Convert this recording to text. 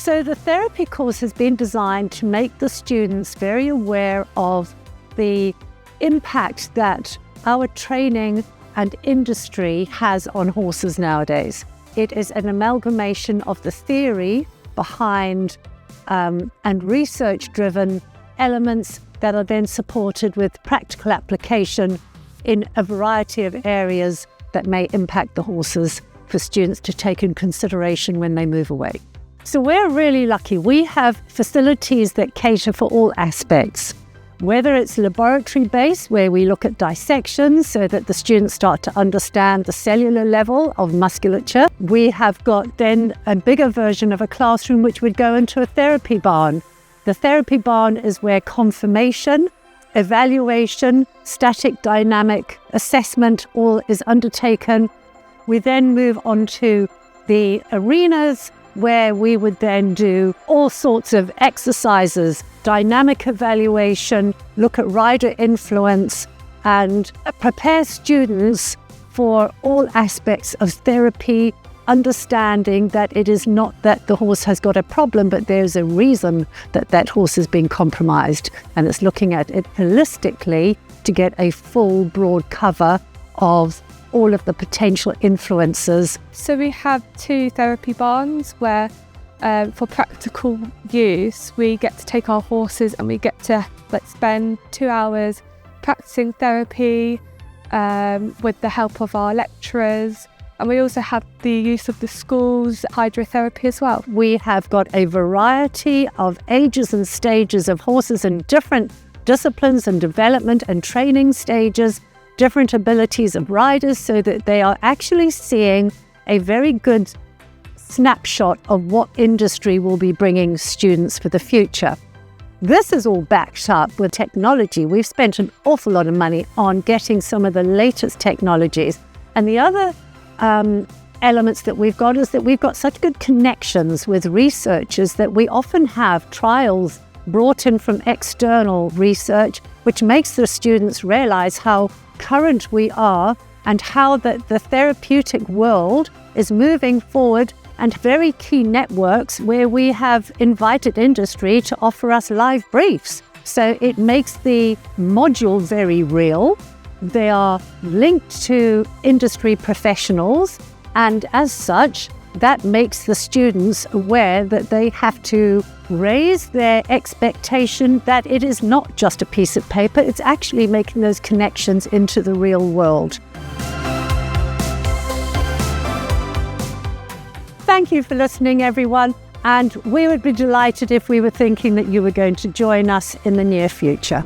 So the therapy course has been designed to make the students very aware of the impact that our training and industry has on horses nowadays. It is an amalgamation of the theory behind and research-driven elements that are then supported with practical application in a variety of areas that may impact the horses for students to take in consideration when they move away. So we're really lucky. We have facilities that cater for all aspects, whether it's laboratory-based, where we look at dissections so that the students start to understand the cellular level of musculature. We have got then a bigger version of a classroom which would go into a therapy barn. The therapy barn is where confirmation, evaluation, static dynamic assessment all is undertaken. We then move on to the arenas where we would then do all sorts of exercises, dynamic evaluation, look at rider influence, and prepare students for all aspects of therapy, understanding that it is not that the horse has got a problem, but there's a reason that that horse has been compromised. And it's looking at it holistically to get a full, broad cover of all of the potential influences. So we have 2 therapy barns where for practical use we get to take our horses and we get to spend 2 hours practicing therapy with the help of our lecturers, and we also have the use of the school's hydrotherapy as well. We have got a variety of ages and stages of horses in different disciplines and development and training stages, different abilities of riders, so that they are actually seeing a very good snapshot of what industry will be bringing students for the future. This is all backed up with technology. We've spent an awful lot of money on getting some of the latest technologies. And the other elements that we've got is that we've got such good connections with researchers that we often have trials brought in from external research, which makes the students realize how current we are and how the therapeutic world is moving forward, and very key networks where we have invited industry to offer us live briefs. So it makes the module very real. They are linked to industry professionals, and as such, that makes the students aware that they have to raise their expectation that it is not just a piece of paper, it's actually making those connections into the real world. Thank you for listening, everyone, and we would be delighted if we were thinking that you were going to join us in the near future.